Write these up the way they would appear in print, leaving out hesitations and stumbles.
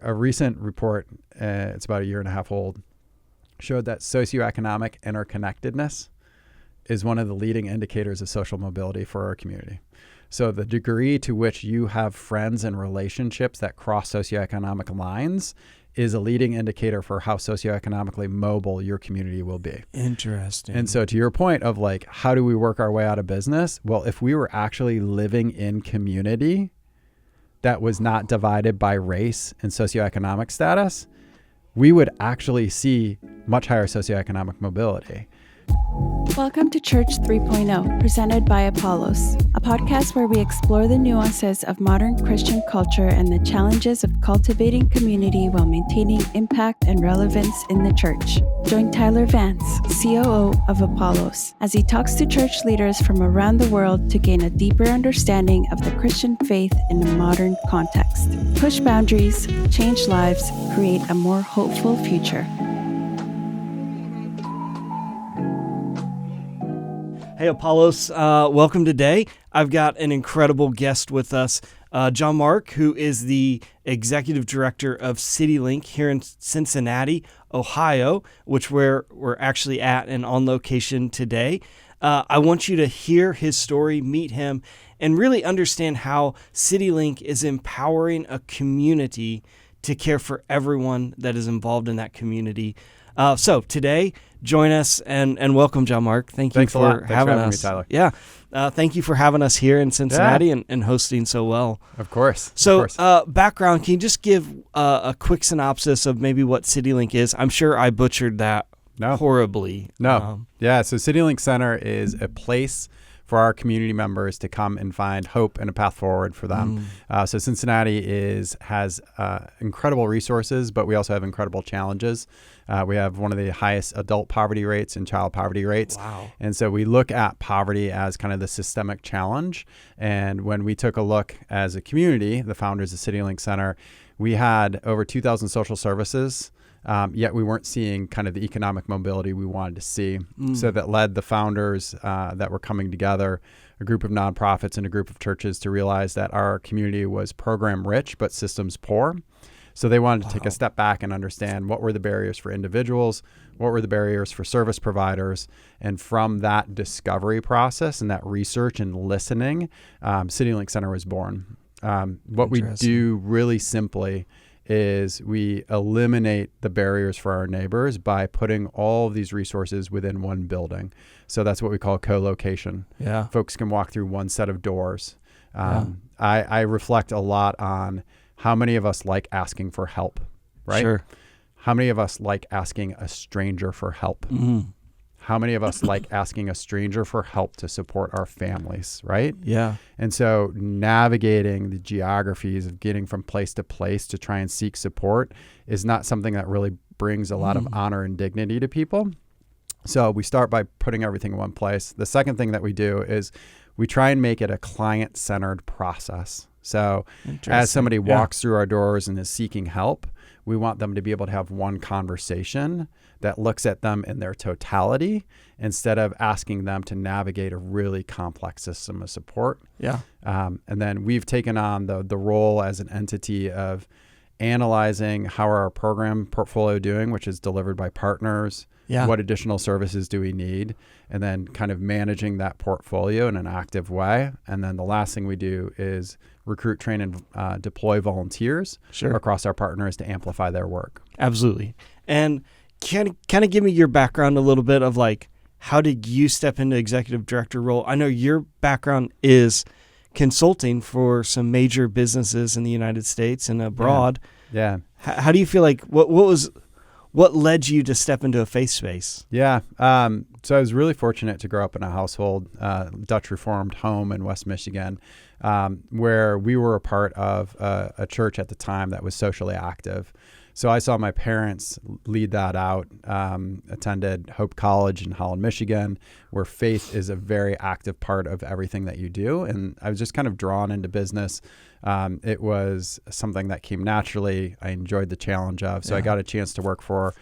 a recent report, it's about a year and a half old, showed that socioeconomic interconnectedness is one of the leading indicators of social mobility for our community. So the degree to which you have friends and relationships that cross socioeconomic lines is a leading indicator for how socioeconomically mobile your community will be. Interesting. And so to your point of like, how do we work our way out of business? Well, if we were actually living in community that was not divided by race and socioeconomic status, we would actually see much higher socioeconomic mobility. Welcome to Church 3.0, presented by Apollos, a podcast where we explore the nuances of modern Christian culture and the challenges of cultivating community while maintaining impact and relevance in the church. Join Tyler Vance, COO of Apollos, as he talks to church leaders from around the world to gain a deeper understanding of the Christian faith in a modern context. Push boundaries, change lives, create a more hopeful future. Hey, Apollos, welcome today. I've got an incredible guest with us, Johnmark, who is the Executive Director of CityLink here in Cincinnati, Ohio, which we're actually at and on location today. I want you to hear his story, meet him, and really understand how CityLink is empowering a community to care for everyone that is involved in that community. So today, join us and welcome, Johnmark. Thanks for having us. Me, Tyler. Yeah. Thank you for having us here in Cincinnati and hosting so well. Of course. So background, can you just give a quick synopsis of maybe what CityLink is? I'm sure I butchered that horribly. No. So CityLink Center is a place for our community members to come and find hope and a path forward for them. So Cincinnati has incredible resources, but we also have incredible challenges. We have one of the highest adult poverty rates and child poverty rates. Wow. And so we look at poverty as kind of the systemic challenge. And when we took a look as a community, the founders of CityLink Center, we had over 2,000 social services. Yet we weren't seeing kind of the economic mobility we wanted to see. So that led the founders that were coming together, a group of nonprofits and a group of churches, to realize that our community was program rich but systems poor. So they wanted to take a step back and understand what were the barriers for individuals, what were the barriers for service providers. And from that discovery process and that research and listening, CityLink Center was born. What we do really simply is we eliminate the barriers for our neighbors by putting all of these resources within one building. So that's what we call co-location. Yeah. Folks can walk through one set of doors. I reflect a lot on how many of us like asking for help, right? Sure. How many of us like asking a stranger for help? How many of us like asking a stranger for help to support our families, right? Yeah. And so navigating the geographies of getting from place to place to try and seek support is not something that really brings a lot of honor and dignity to people. So we start by putting everything in one place. The second thing that we do is we try and make it a client-centered process. So as somebody walks through our doors and is seeking help, we want them to be able to have one conversation that looks at them in their totality instead of asking them to navigate a really complex system of support. Yeah. And then we've taken on the role as an entity of analyzing how are our program portfolio doing, which is delivered by partners. Yeah. What additional services do we need? And then kind of managing that portfolio in an active way. And then the last thing we do is recruit, train, and deploy volunteers across our partners to amplify their work. Absolutely. And kind of give me your background a little bit of like, how did you step into executive director role? I know your background is consulting for some major businesses in the United States and abroad. Yeah. How do you feel like, what led you to step into a faith space? Yeah. So I was really fortunate to grow up in a household, Dutch Reformed home in West Michigan, where we were a part of a church at the time that was socially active. So I saw my parents lead that out, attended Hope College in Holland, Michigan, where faith is a very active part of everything that you do. And I was just kind of drawn into business. It was something that came naturally. I enjoyed the challenge of. So I got a chance to work for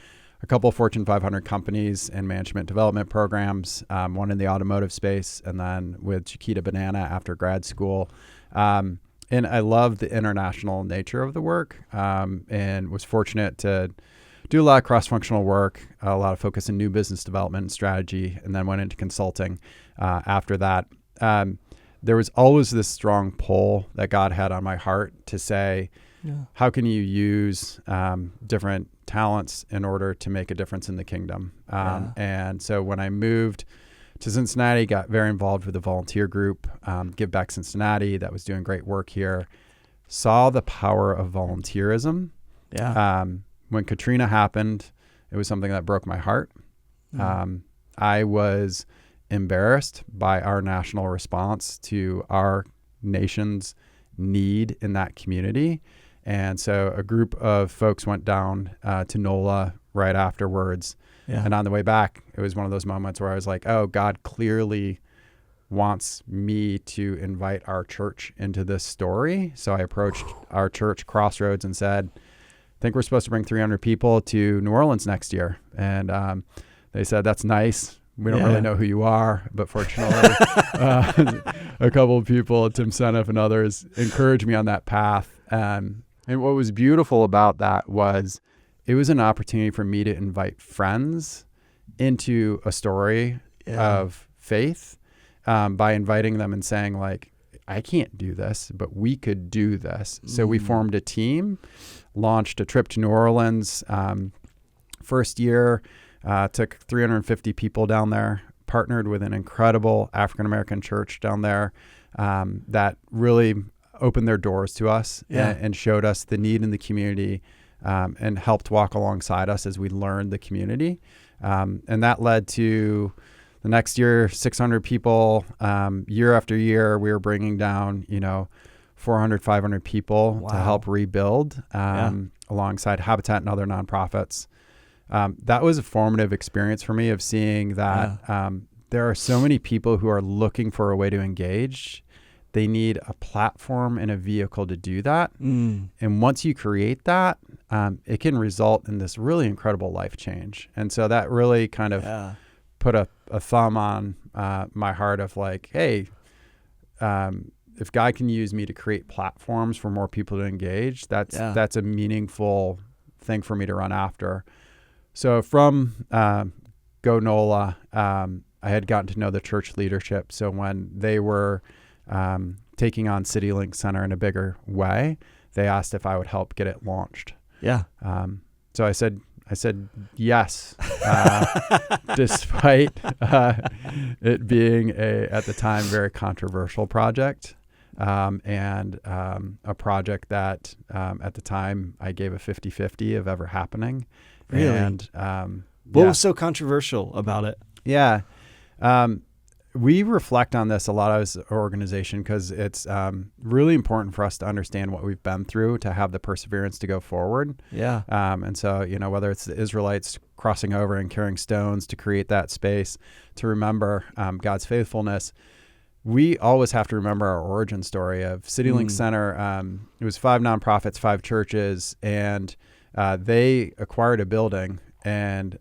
a couple of Fortune 500 companies in management development programs, one in the automotive space, and then with Chiquita Banana after grad school. And I love the international nature of the work, and was fortunate to do a lot of cross-functional work, a lot of focus in new business development and strategy, and then went into consulting after that. There was always this strong pull that God had on my heart to say, how can you use different talents in order to make a difference in the kingdom? And so when I moved to Cincinnati, got very involved with the volunteer group, Give Back Cincinnati, that was doing great work here, saw the power of volunteerism. When Katrina happened, it was something that broke my heart. I was embarrassed by our national response to our nation's need in that community. And so a group of folks went down to NOLA right afterwards. And on the way back, it was one of those moments where I was like, oh, God clearly wants me to invite our church into this story. So I approached our church, Crossroads, and said, I think we're supposed to bring 300 people to New Orleans next year. And they said, that's nice. We don't really know who you are, but fortunately, a couple of people, Tim Seneff and others, encouraged me on that path. And what was beautiful about that was it was an opportunity for me to invite friends into a story of faith by inviting them and saying, like, I can't do this, but we could do this. So we formed a team, launched a trip to New Orleans. First year, took 350 people down there, partnered with an incredible African-American church down there that really opened their doors to us and showed us the need in the community and helped walk alongside us as we learned the community. And that led to the next year, 600 people. Year after year, we were bringing down, 400, 500 people to help rebuild alongside Habitat and other nonprofits. That was a formative experience for me of seeing that there are so many people who are looking for a way to engage. They need a platform and a vehicle to do that. And once you create that, it can result in this really incredible life change. And so that really kind of put a thumb on my heart of like, hey, if God can use me to create platforms for more people to engage, that's a meaningful thing for me to run after. So from Go NOLA, I had gotten to know the church leadership. So when they were taking on CityLink Center in a bigger way, they asked if I would help get it launched. So I said yes, despite it being at the time, very controversial project, and a project that at the time I gave a 50-50 of ever happening. Really? And what was so controversial about it? We reflect on this a lot as an organization because it's really important for us to understand what we've been through to have the perseverance to go forward. And so, whether it's the Israelites crossing over and carrying stones to create that space, to remember God's faithfulness, we always have to remember our origin story of CityLink Center. It was 5 nonprofits, 5 churches, and they acquired a building. And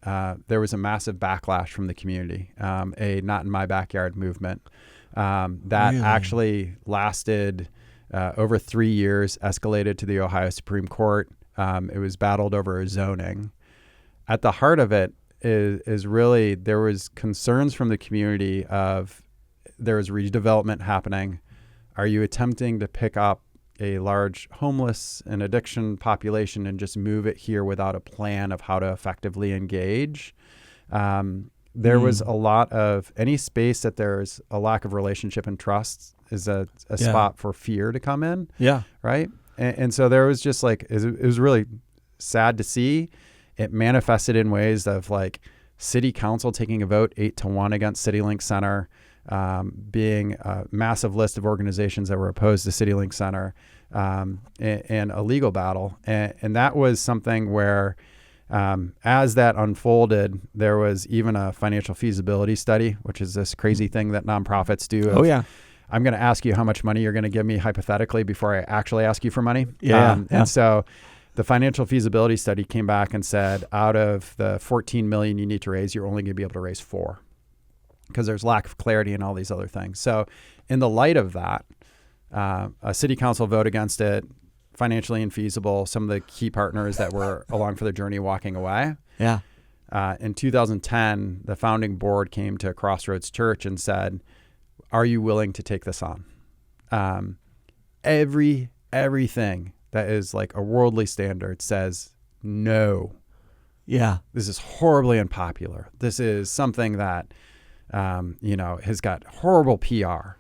there was a massive backlash from the community, a not in my backyard movement that actually lasted over 3 years, escalated to the Ohio Supreme Court. It was battled over zoning. At the heart of it is really there was concerns from the community of there was redevelopment happening. Are you attempting to pick up a large homeless and addiction population and just move it here without a plan of how to effectively engage? There was a lot of any space that there's a lack of relationship and trust is a spot for fear to come in. Right. And so there was just like, it was really sad to see. It manifested in ways of like city council taking a vote 8-1 against CityLink Center, being a massive list of organizations that were opposed to CityLink Center, and a legal battle. And that was something where, as that unfolded, there was even a financial feasibility study, which is this crazy thing that nonprofits do. I'm going to ask you how much money you're going to give me hypothetically before I actually ask you for money. And so the financial feasibility study came back and said, out of the 14 million you need to raise, you're only going to be able to raise 4. Because there's lack of clarity and all these other things. So in the light of that, a city council vote against it, financially infeasible. Some of the key partners that were along for the journey walking away. Yeah. In 2010, the founding board came to Crossroads Church and said, "Are you willing to take this on?" Everything that is like a worldly standard says no. Yeah. This is horribly unpopular. This is something that, has got horrible PR.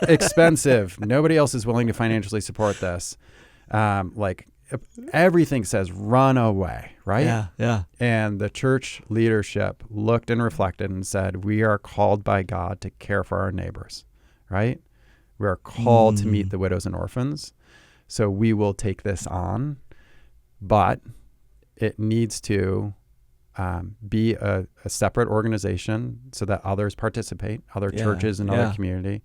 Expensive. Nobody else is willing to financially support this. Everything says run away, right? Yeah. Yeah. And the church leadership looked and reflected and said, we are called by God to care for our neighbors, right? We are called to meet the widows and orphans. So we will take this on, but it needs to be a separate organization so that others participate, other churches and other community. It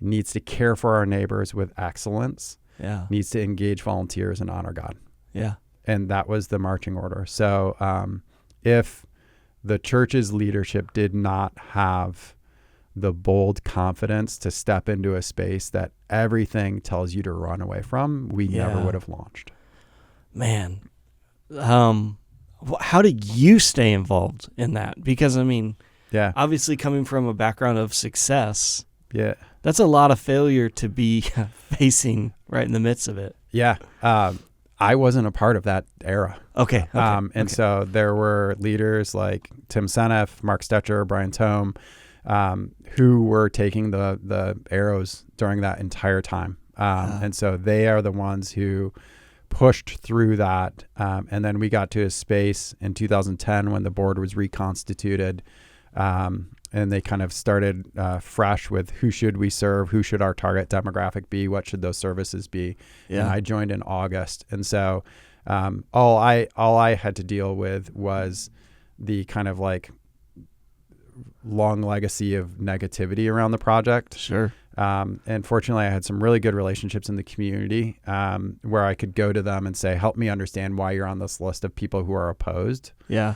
needs to care for our neighbors with excellence. Yeah. Needs to engage volunteers and honor God. Yeah. And that was the marching order. So if the church's leadership did not have the bold confidence to step into a space that everything tells you to run away from, we never would have launched. Man, how did you stay involved in that? Because, obviously coming from a background of success, that's a lot of failure to be facing right in the midst of it. Yeah. I wasn't a part of that era. Okay. So there were leaders like Tim Seneff, Mark Stetcher, Brian Tome, who were taking the arrows during that entire time. And so they are the ones who pushed through that. And then we got to a space in 2010 when the board was reconstituted. And they kind of started fresh with who should we serve, who should our target demographic be, what should those services be. Yeah. And I joined in August. And so all I had to deal with was the kind of like long legacy of negativity around the project. Sure. And fortunately, I had some really good relationships in the community where I could go to them and say, help me understand why you're on this list of people who are opposed. Yeah.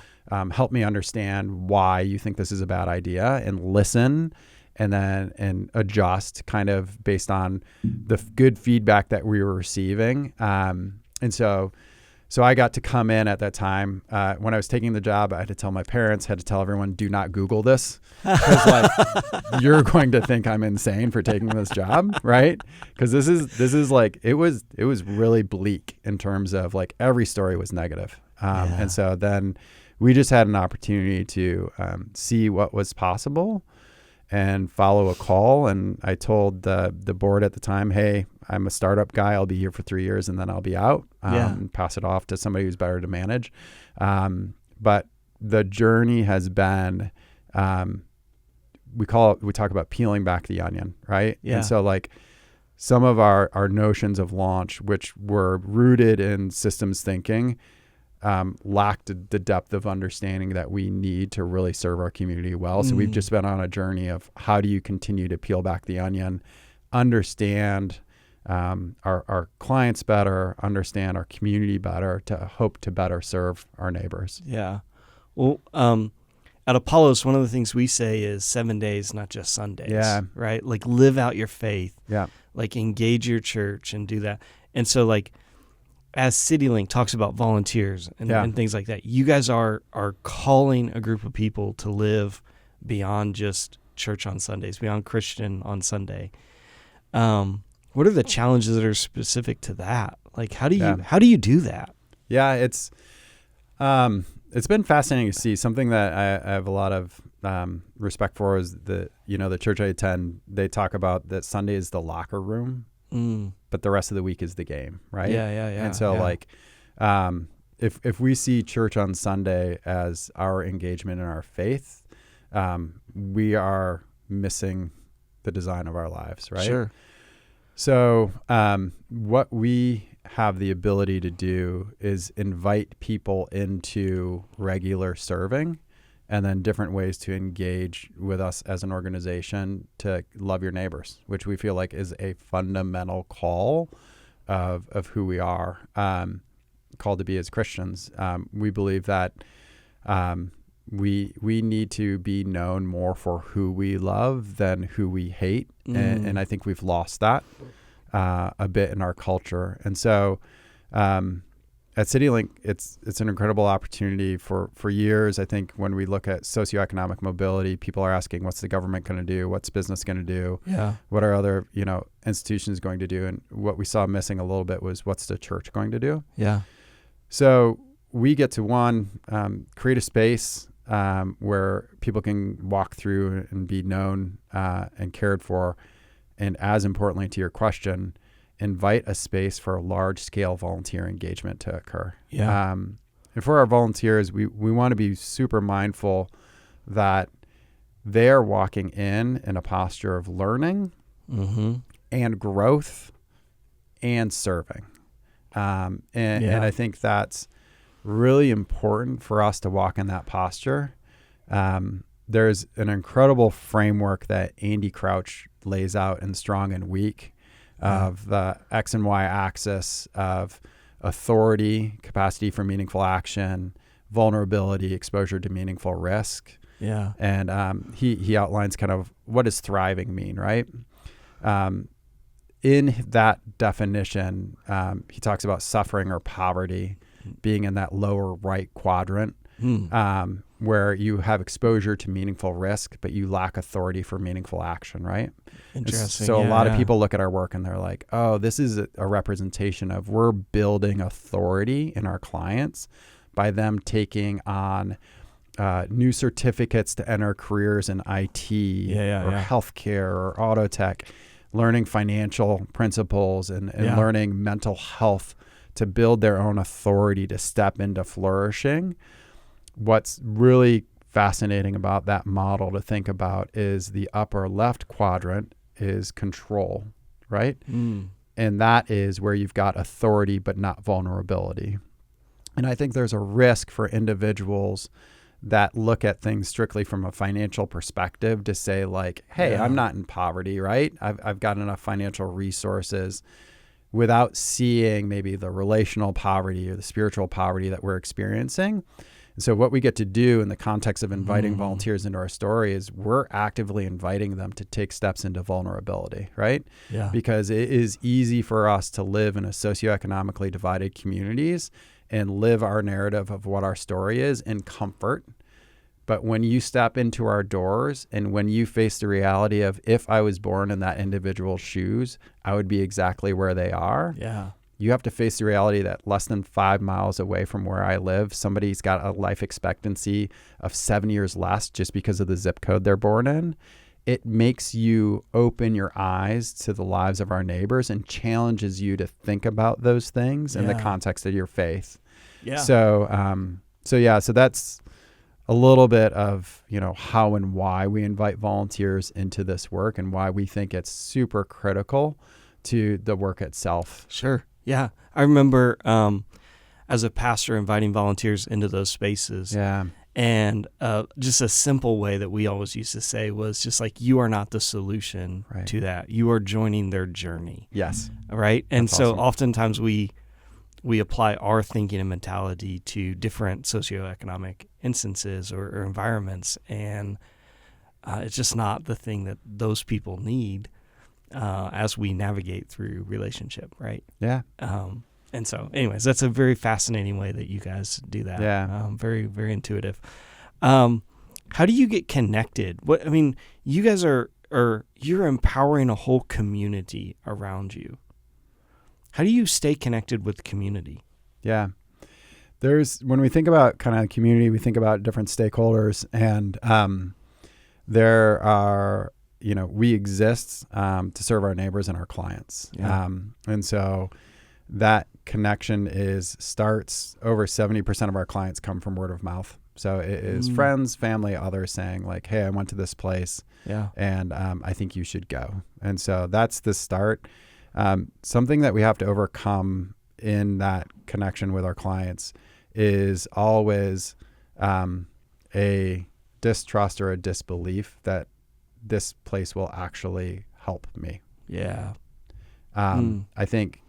Help me understand why you think this is a bad idea, and listen and adjust kind of based on the good feedback that we were receiving. And so I got to come in at that time. When I was taking the job, I had to tell my parents, had to tell everyone, do not Google this. Because you're going to think I'm insane for taking this job, right? Because this is like, it was really bleak in terms of like every story was negative. And so then we just had an opportunity to see what was possible and follow a call. And I told the board at the time, hey, I'm a startup guy. I'll be here for 3 years and then I'll be out and pass it off to somebody who's better to manage. But the journey has been, we talk about peeling back the onion, right? Yeah. And so like some of our notions of launch, which were rooted in systems thinking, lacked the depth of understanding that we need to really serve our community well. So we've just been on a journey of how do you continue to peel back the onion, understand our clients better, understand our community better, to hope to better serve our neighbors. Yeah. Well, at Apollos, one of the things we say is 7 days, not just Sundays. Yeah. Right? Like live out your faith. Yeah. Like engage your church and do that. And so like as CityLink talks about volunteers and things like that, you guys are calling a group of people to live beyond just church on Sundays, beyond Christian on Sunday. What are the challenges that are specific to that? Like, how do you do that? Yeah, it's been fascinating to see. Something that I have a lot of respect for is the church I attend. They talk about that Sunday is the locker room, but the rest of the week is the game, right? Yeah. And so like, if we see church on Sunday as our engagement in our faith, we are missing the design of our lives, right? Sure. So what we have the ability to do is invite people into regular serving, and then different ways to engage with us as an organization to love your neighbors, which we feel like is a fundamental call of who we are, called to be as Christians. We believe that we need to be known more for who we love than who we hate. And I think we've lost that a bit in our culture. And so at CityLink, it's an incredible opportunity for years. I think when we look at socioeconomic mobility, people are asking, what's the government going to do? What's business going to do? Yeah. What are other, institutions going to do? And what we saw missing a little bit was, what's the church going to do? Yeah. So we get to create a space where people can walk through and be known and cared for. And as importantly to your question, invite a space for a large-scale volunteer engagement to occur. Yeah. And for our volunteers, we want to be super mindful that they're walking in a posture of learning and growth and serving. And I think that's really important for us to walk in that posture. There's an incredible framework that Andy Crouch lays out in Strong and Weak of the X and Y axis of authority, capacity for meaningful action, vulnerability, exposure to meaningful risk. Yeah. And he outlines kind of what does thriving mean, right? In that definition, he talks about suffering or poverty being in that lower right quadrant, where you have exposure to meaningful risk, but you lack authority for meaningful action, right? Interesting. So a lot of people look at our work and they're like, oh, this is a representation of we're building authority in our clients by them taking on new certificates to enter careers in IT or healthcare or auto tech, learning financial principles and learning mental health to build their own authority to step into flourishing. What's really fascinating about that model to think about is the upper left quadrant is control, right? And that is where you've got authority but not vulnerability. And I think there's a risk for individuals that look at things strictly from a financial perspective to say like, hey, I'm not in poverty, right? I've got enough financial resources, without seeing maybe the relational poverty or the spiritual poverty that we're experiencing. And so what we get to do in the context of inviting volunteers into our story is we're actively inviting them to take steps into vulnerability, right? Yeah. Because it is easy for us to live in a socioeconomically divided communities and live our narrative of what our story is in comfort. But when you step into our doors and when you face the reality of if I was born in that individual's shoes, I would be exactly where they are. Yeah. You have to face the reality that less than 5 miles away from where I live, somebody's got a life expectancy of 7 years less just because of the zip code they're born in. It makes you open your eyes to the lives of our neighbors and challenges you to think about those things in the context of your faith. Yeah. So that's a little bit of, how and why we invite volunteers into this work and why we think it's super critical to the work itself. Sure. Yeah. I remember as a pastor inviting volunteers into those spaces. Yeah. And just a simple way that we always used to say was just like, you are not the solution to that. You are joining their journey. Yes. Right. And That's so awesome. Oftentimes we apply our thinking and mentality to different socioeconomic instances or environments. And it's just not the thing that those people need as we navigate through relationship. Right. Yeah. And so anyways, that's a very fascinating way that you guys do that. Yeah. Very, very intuitive. How do you get connected? You guys you're empowering a whole community around you. How do you stay connected with the community? Yeah. When we think about kind of community, we think about different stakeholders, and there are, we exist to serve our neighbors and our clients. Yeah. And so that connection starts over 70% of our clients come from word of mouth. So it is friends, family, others saying like, hey, I went to this place and I think you should go. And so that's the start. Something that we have to overcome in that connection with our clients is always a distrust or a disbelief that this place will actually help me. Yeah. I think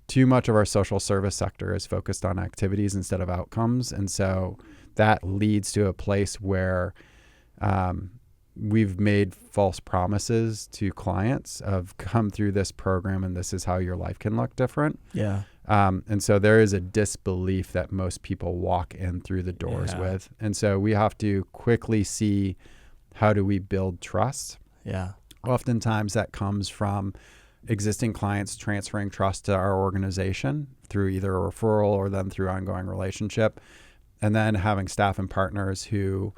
too much of our social service sector is focused on activities instead of outcomes. And so that leads to a place where we've made false promises to clients of come through this program and this is how your life can look different. Yeah. And so there is a disbelief that most people walk in through the doors with. And so we have to quickly see, how do we build trust? Yeah. Oftentimes that comes from existing clients transferring trust to our organization through either a referral or then through ongoing relationship. And then having staff and partners who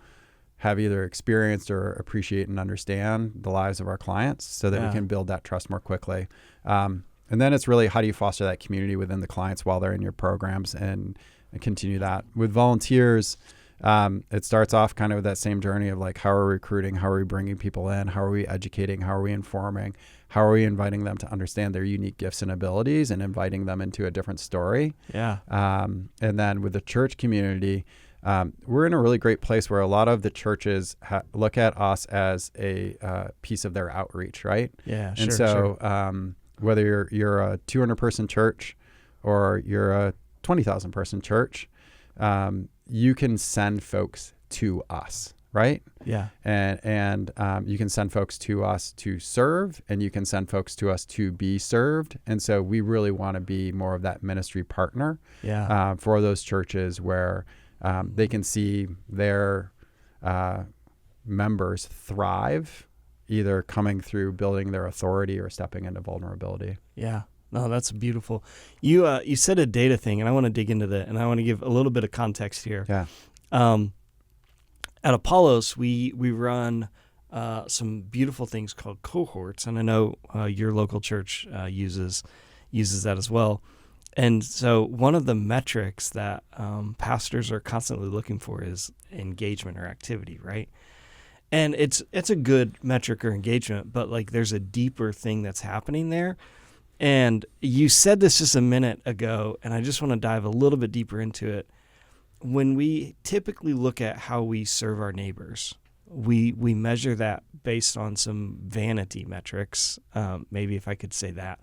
have either experienced or appreciate and understand the lives of our clients so that we can build that trust more quickly. And then it's really, how do you foster that community within the clients while they're in your programs and continue that? With volunteers, it starts off kind of with that same journey of like, how are we recruiting? How are we bringing people in? How are we educating? How are we informing? How are we inviting them to understand their unique gifts and abilities and inviting them into a different story? Yeah. And then with the church community, we're in a really great place where a lot of the churches look at us as a piece of their outreach, right? Yeah, and so whether you're a 200-person church or you're a 20,000 person church, you can send folks to us, right? Yeah. And you can send folks to us to serve, and you can send folks to us to be served. And so we really want to be more of that ministry partner for those churches where they can see their members thrive, either coming through building their authority or stepping into vulnerability. Yeah. No, that's beautiful. You said a data thing, and I want to dig into that, and I want to give a little bit of context here. Yeah. At Apollos, we run some beautiful things called cohorts, and I know your local church uses that as well. And so one of the metrics that pastors are constantly looking for is engagement or activity, right? And it's a good metric or engagement, but like there's a deeper thing that's happening there. And you said this just a minute ago, and I just want to dive a little bit deeper into it. When we typically look at how we serve our neighbors, we measure that based on some vanity metrics, maybe if I could say that.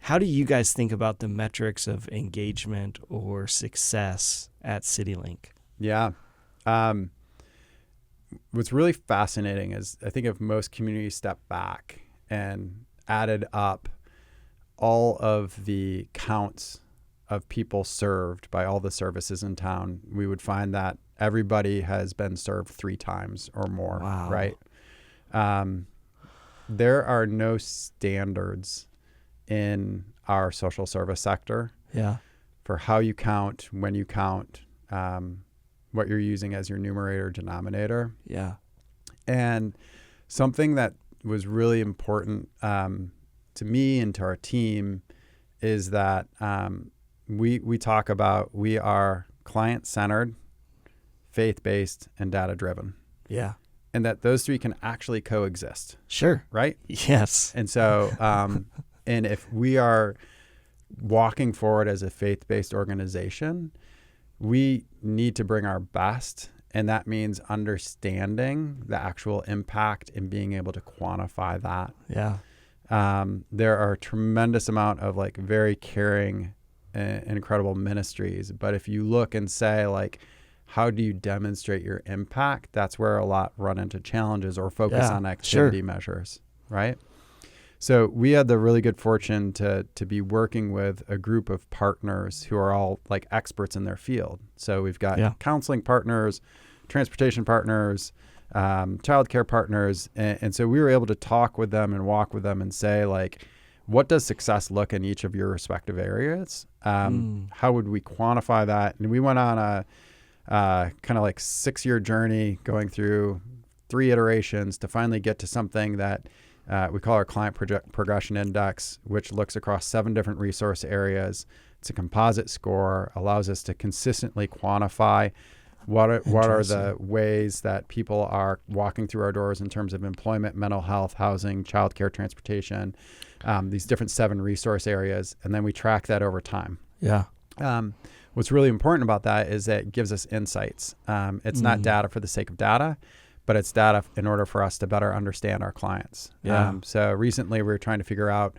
How do you guys think about the metrics of engagement or success at CityLink? Yeah. What's really fascinating is I think if most communities step back and added up all of the counts of people served by all the services in town, we would find that everybody has been served 3 times or more, wow. Right? There are no standards in our social service sector for how you count, when you count, what you're using as your numerator, denominator. Yeah. And something that was really important to me and to our team is that we talk about we are client-centered, faith-based, and data-driven. Yeah. And that those 3 can actually coexist. Sure. Right? Yes. And so, and if we are walking forward as a faith-based organization, we need to bring our best. And that means understanding the actual impact and being able to quantify that. Yeah. There are a tremendous amount of like very caring and incredible ministries. But if you look and say like, how do you demonstrate your impact? That's where a lot run into challenges or focus on activity measures, right? So we had the really good fortune to be working with a group of partners who are all like experts in their field. So we've got counseling partners, transportation partners, childcare partners. And so we were able to talk with them and walk with them and say like, what does success look in each of your respective areas? How would we quantify that? And we went on a kind of like 6-year journey going through 3 iterations to finally get to something that we call our Client Progression Index, which looks across 7 different resource areas. It's a composite score, allows us to consistently quantify what are the ways that people are walking through our doors in terms of employment, mental health, housing, childcare, transportation, these different 7 resource areas. And then we track that over time. Yeah. What's really important about that is that it gives us insights. It's not data for the sake of data, but it's data in order for us to better understand our clients. Yeah. So recently we were trying to figure out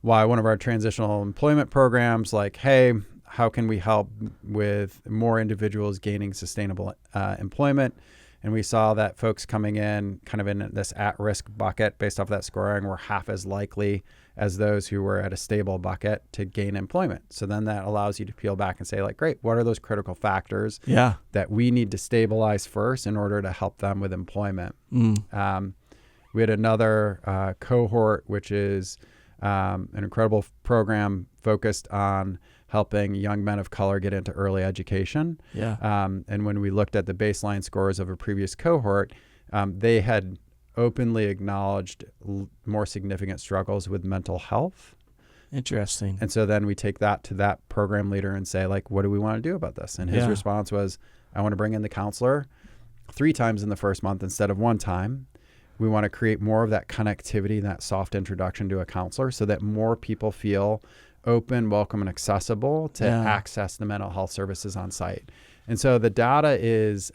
why one of our transitional employment programs, like, hey, how can we help with more individuals gaining sustainable employment? And we saw that folks coming in kind of in this at-risk bucket based off that scoring were half as likely as those who were at a stable bucket to gain employment. So then that allows you to peel back and say, like, great, what are those critical factors that we need to stabilize first in order to help them with employment? We had another cohort, which is an incredible program focused on helping young men of color get into early education. And when we looked at the baseline scores of a previous cohort, they had openly acknowledged more significant struggles with mental health. Interesting. And so then we take that to that program leader and say, like, what do we want to do about this? And his response was, I want to bring in the counselor 3 times in the first month instead of 1 time. We want to create more of that connectivity, that soft introduction to a counselor so that more people feel open, welcome, and accessible to access the mental health services on site. And so the data is,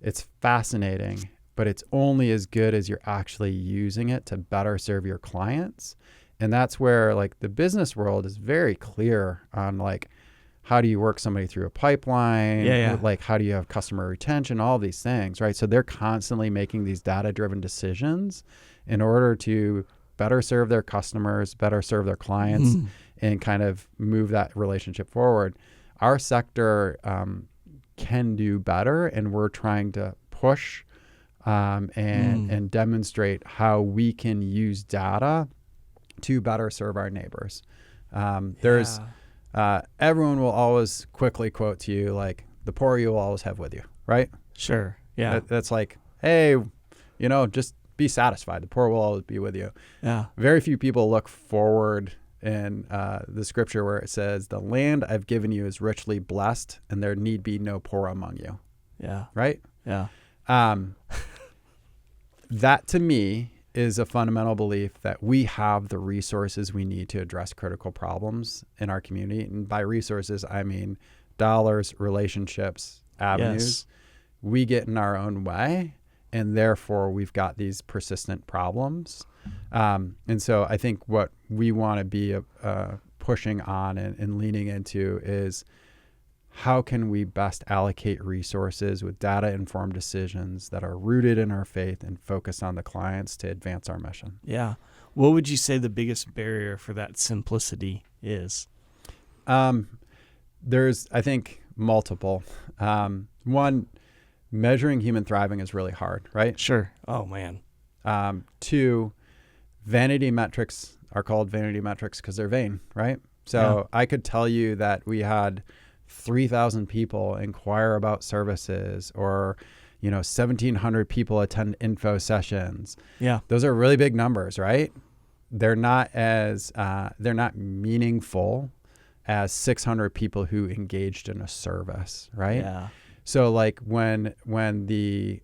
it's fascinating, but it's only as good as you're actually using it to better serve your clients. And that's where, like, the business world is very clear on, like, how do you work somebody through a pipeline? Like, how do you have customer retention? All these things, right? So they're constantly making these data-driven decisions in order to better serve their customers, better serve their clients, and kind of move that relationship forward. Our sector can do better, and we're trying to push and demonstrate how we can use data to better serve our neighbors. There's everyone will always quickly quote to you, like, the poor you will always have with you, right? Sure. Yeah. That's like, hey, just be satisfied. The poor will always be with you. Yeah. Very few people look forward in the scripture where it says, the land I've given you is richly blessed and there need be no poor among you. Yeah. Right? Yeah. That to me is a fundamental belief that we have the resources we need to address critical problems in our community. And by resources, I mean dollars, relationships, avenues. We get in our own way, and therefore we've got these persistent problems. And so I think what we want to be pushing on and leaning into is, how can we best allocate resources with data-informed decisions that are rooted in our faith and focus on the clients to advance our mission? Yeah. What would you say the biggest barrier for that simplicity is? There's, I think, multiple. One, measuring human thriving is really hard, right? Sure. Oh, man. 2, vanity metrics are called vanity metrics because they're vain, right? So I could tell you that we had 3,000 people inquire about services, or 1,700 people attend info sessions. Yeah, those are really big numbers, right? They're not meaningful as 600 people who engaged in a service, right? Yeah. So like when the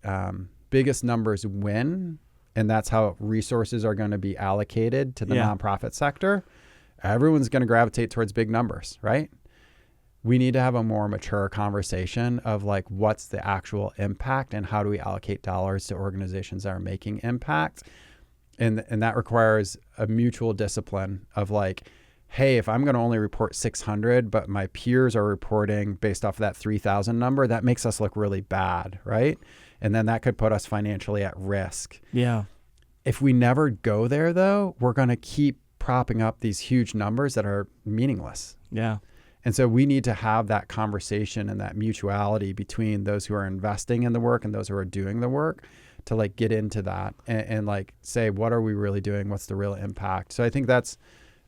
biggest numbers win, and that's how resources are going to be allocated to the nonprofit sector, everyone's going to gravitate towards big numbers, right? We need to have a more mature conversation of, like, what's the actual impact and how do we allocate dollars to organizations that are making impact. And that requires a mutual discipline of, like, hey, if I'm going to only report 600, but my peers are reporting based off of that 3,000 number, that makes us look really bad, right? And then that could put us financially at risk. Yeah. If we never go there, though, we're going to keep propping up these huge numbers that are meaningless. Yeah. And so we need to have that conversation and that mutuality between those who are investing in the work and those who are doing the work to, like, get into that and like say, what are we really doing? What's the real impact? So I think that's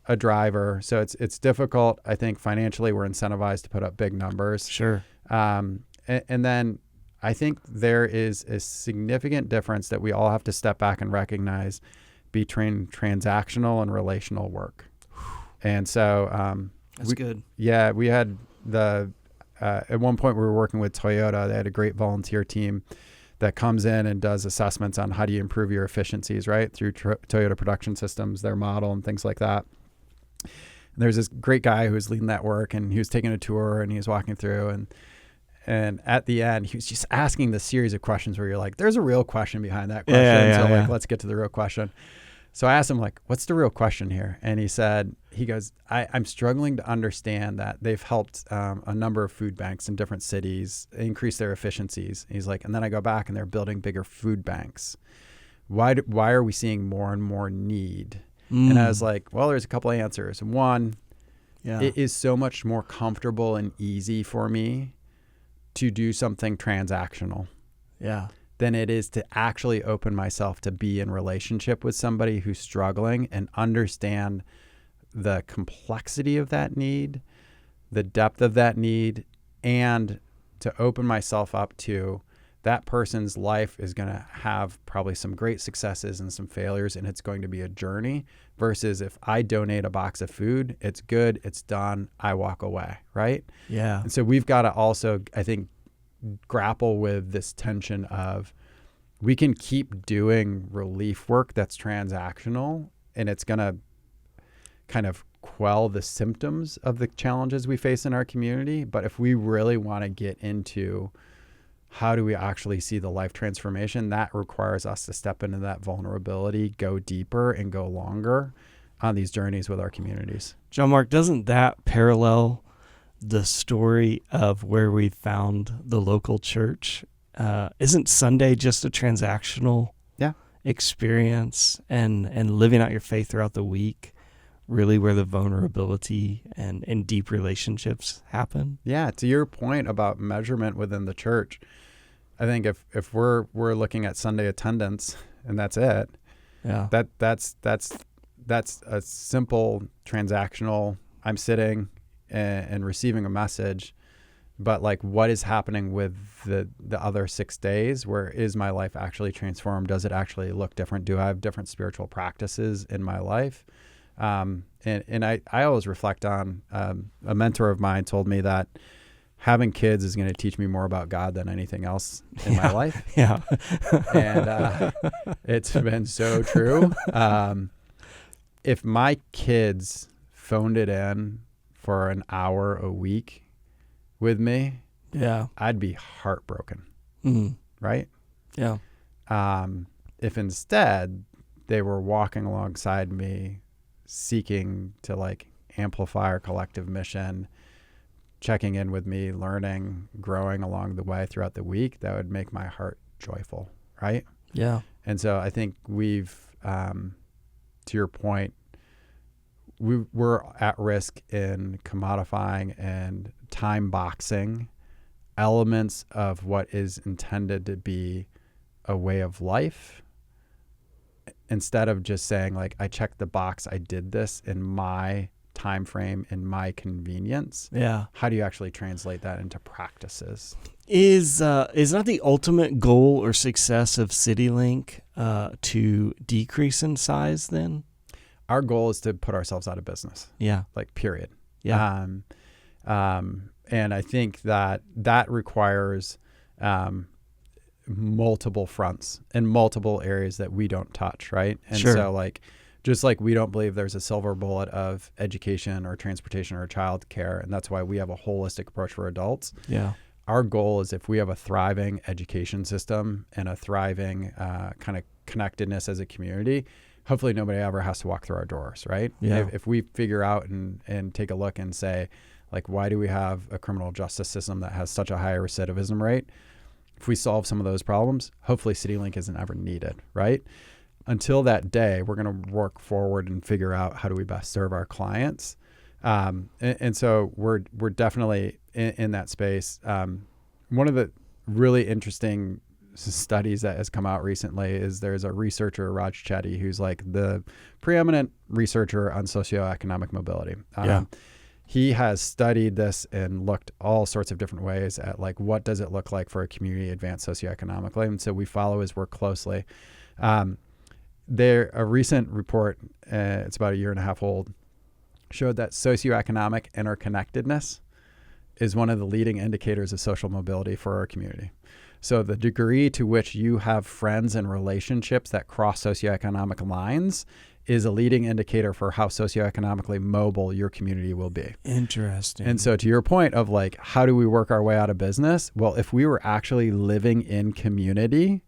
a driver. So it's difficult. I think financially we're incentivized to put up big numbers. Sure. And then I think there is a significant difference that we all have to step back and recognize between transactional and relational work. And so, that's good. Yeah, we had at one point we were working with Toyota. They had a great volunteer team that comes in and does assessments on how do you improve your efficiencies, right? Through Toyota production systems, their model and things like that. And there's this great guy who was leading that work, and he was taking a tour and he was walking through, and at the end, he was just asking this series of questions where you're like, there's a real question behind that question. Let's get to the real question. So I asked him, like, what's the real question here? And he said, he goes, I'm struggling to understand that they've helped a number of food banks in different cities increase their efficiencies. He's like, and then I go back and they're building bigger food banks. Why are we seeing more and more need? And I was like, well, there's a couple of answers. One, it is so much more comfortable and easy for me to do something transactional than it is to actually open myself to be in relationship with somebody who's struggling and understand the complexity of that need, the depth of that need, and to open myself up to that person's life is going to have probably some great successes and some failures, and it's going to be a journey versus if I donate a box of food, it's good, it's done, I walk away, right? Yeah. And so we've got to also, I think, grapple with this tension of we can keep doing relief work that's transactional, and it's going to kind of quell the symptoms of the challenges we face in our community. But if we really want to get into how do we actually see the life transformation, that requires us to step into that vulnerability, go deeper, and go longer on these journeys with our communities. Johnmark, doesn't that parallel the story of where we found the local church? Isn't Sunday just a transactional experience, and living out your faith throughout the week really where the vulnerability and deep relationships happen? Yeah, to your point about measurement within the church, I think if we're looking at Sunday attendance and that's it, that's a simple transactional, I'm sitting and receiving a message, but like what is happening with the other 6 days? Where is my life actually transformed? Does it actually look different? Do I have different spiritual practices in my life? And I always reflect on a mentor of mine told me that having kids is going to teach me more about God than anything else in my life. Yeah. And it's been so true. If my kids phoned it in for an hour a week with me, I'd be heartbroken. Right? Yeah. If instead they were walking alongside me, seeking to like amplify our collective mission, checking in with me, learning, growing along the way throughout the week, that would make my heart joyful, right? Yeah. And so I think we've, to your point, we're at risk in commodifying and time boxing elements of what is intended to be a way of life, instead of just saying like, I checked the box, I did this in my time frame, in my convenience. Yeah. How do you actually translate that into practices? Is not the ultimate goal or success of CityLink to decrease in size then? Our goal is to put ourselves out of business. Yeah. Like, period. Yeah. And I think that requires multiple fronts and multiple areas that we don't touch, right? And so like, just like we don't believe there's a silver bullet of education or transportation or child care, and that's why we have a holistic approach for adults. Yeah. Our goal is if we have a thriving education system and a thriving kind of connectedness as a community, hopefully nobody ever has to walk through our doors, right? Yeah. If we figure out and take a look and say, like, why do we have a criminal justice system that has such a high recidivism rate? If we solve some of those problems, hopefully CityLink isn't ever needed, right? Until that day, we're going to work forward and figure out how do we best serve our clients. And so we're definitely in that space. One of the really interesting studies that has come out recently is there's a researcher, Raj Chetty, who's like the preeminent researcher on socioeconomic mobility. He has studied this and looked all sorts of different ways at like, what does it look like for a community advanced socioeconomically? And so we follow his work closely. A recent report, it's about 1.5 years old, showed that socioeconomic interconnectedness is one of the leading indicators of social mobility for our community. So the degree to which you have friends and relationships that cross socioeconomic lines is a leading indicator for how socioeconomically mobile your community will be. Interesting. And so to your point of like, how do we work our way out of business? Well, if we were actually living in community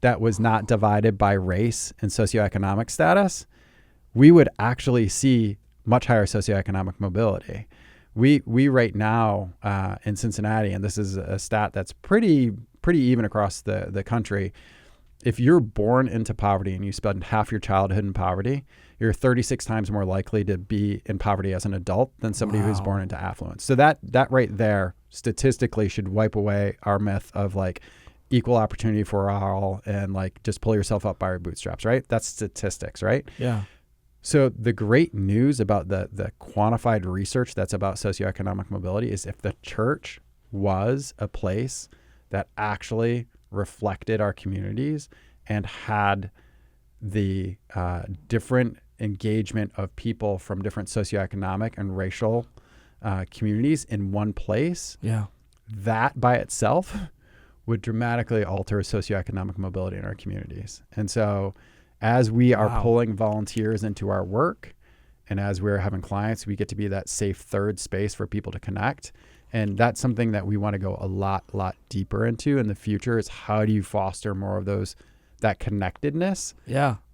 that was not divided by race and socioeconomic status, we would actually see much higher socioeconomic mobility. We right now in Cincinnati, and this is a stat that's pretty even across the country, if you're born into poverty and you spend half your childhood in poverty, you're 36 times more likely to be in poverty as an adult than somebody who's born into affluence. So that right there statistically should wipe away our myth of like equal opportunity for all and like just pull yourself up by your bootstraps, right? That's statistics, right? Yeah. So the great news about the quantified research that's about socioeconomic mobility is if the church was a place that actually reflected our communities and had the different engagement of people from different socioeconomic and racial communities in one place, that by itself would dramatically alter socioeconomic mobility in our communities. And so as we are pulling volunteers into our work and as we're having clients, we get to be that safe third space for people to connect. And that's something that we want to go a lot deeper into in the future is how do you foster more of that connectedness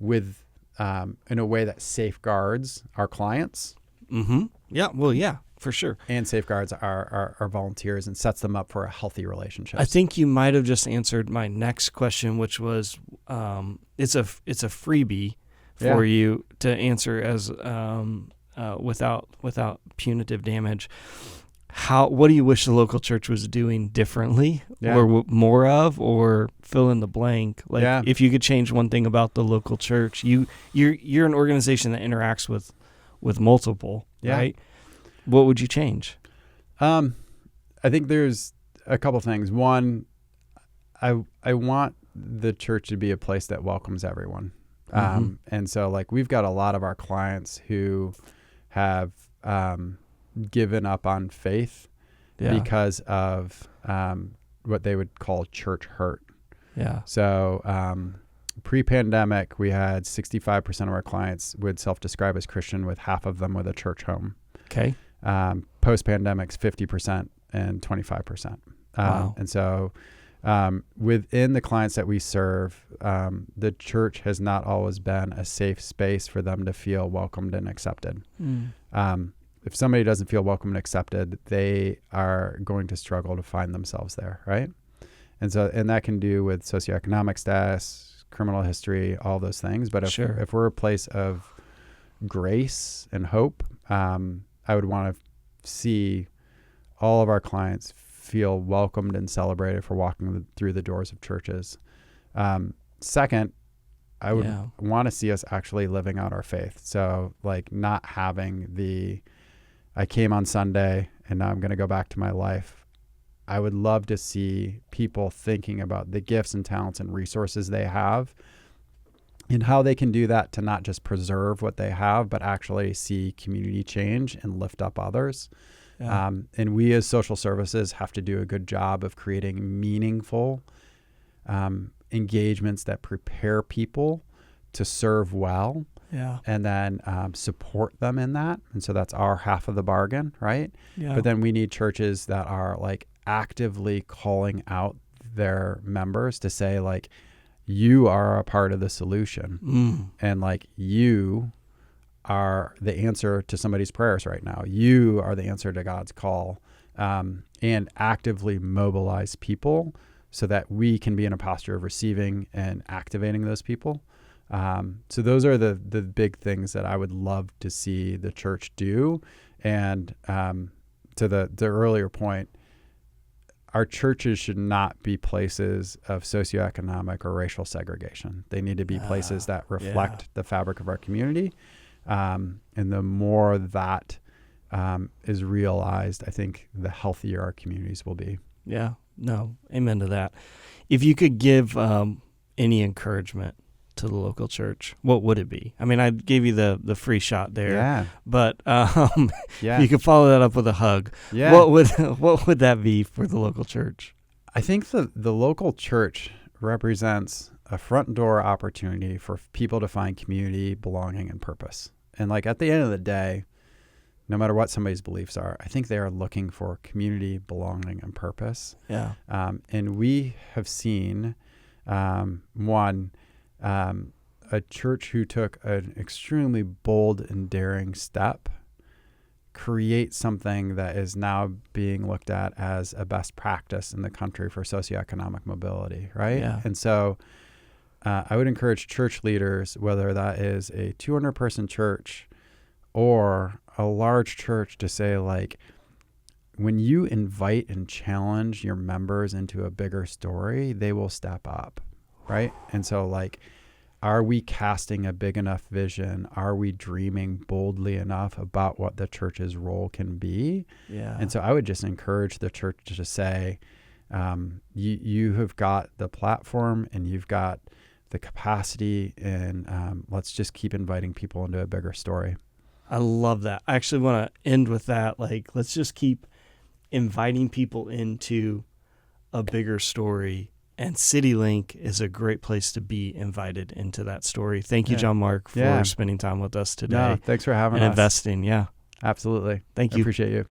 with in a way that safeguards our clients. Mm-hmm. Yeah. Well, yeah, for sure. And safeguards our volunteers and sets them up for a healthy relationship. I think you might have just answered my next question, which was it's a freebie for you to answer as without punitive damage. What do you wish the local church was doing differently or more of, or fill in the blank? Like if you could change one thing about the local church, you're an organization that interacts with multiple, right? What would you change? I think there's a couple things. One, I want the church to be a place that welcomes everyone. And so like we've got a lot of our clients who have given up on faith because of what they would call church hurt. Yeah. So pre-pandemic, we had 65% of our clients would self-describe as Christian, with half of them with a church home. Okay. Post-pandemic's 50% and 25%. Wow. And so within the clients that we serve, the church has not always been a safe space for them to feel welcomed and accepted. If somebody doesn't feel welcome and accepted, they are going to struggle to find themselves there, right? And that can do with socioeconomic status, criminal history, all those things. But if we're a place of grace and hope, I would want to see all of our clients feel welcomed and celebrated for walking through the doors of churches. Second, I would want to see us actually living out our faith. So like not having I came on Sunday and now I'm going to go back to my life. I would love to see people thinking about the gifts and talents and resources they have and how they can do that to not just preserve what they have, but actually see community change and lift up others. And we as social services have to do a good job of creating meaningful engagements that prepare people to serve well. And then support them in that. And so that's our half of the bargain, right? But then we need churches that are like actively calling out their members to say like, you are a part of the solution. And like you are the answer to somebody's prayers right now. You are the answer to God's call, and actively mobilize people so that we can be in a posture of receiving and activating those people. So those are the big things that I would love to see the church do. And to the earlier point, our churches should not be places of socioeconomic or racial segregation. They need to be places that reflect the fabric of our community. And the more that is realized, I think the healthier our communities will be. Yeah, no, amen to that. If you could give any encouragement to the local church, what would it be? I mean, I gave you the free shot there, but you could follow that up with a hug. What would that be for the local church? I think the local church represents a front door opportunity for people to find community, belonging, and purpose. And like at the end of the day, no matter what somebody's beliefs are, I think they are looking for community, belonging, and purpose. And we have seen a church who took an extremely bold and daring step create something that is now being looked at as a best practice in the country for socioeconomic mobility, right? Yeah. And so I would encourage church leaders, whether that is a 200-person church or a large church, to say, like, when you invite and challenge your members into a bigger story, they will step up, right? And so, like, are we casting a big enough vision? Are we dreaming boldly enough about what the church's role can be? Yeah. And so I would just encourage the church to just say, you have got the platform and you've got the capacity, and let's just keep inviting people into a bigger story. I love that. I actually want to end with that. Like, let's just keep inviting people into a bigger story. And CityLink is a great place to be invited into that story. Thank you, Johnmark, for spending time with us today. No, thanks for having us. And investing. Yeah. Absolutely. Thank you. I appreciate you.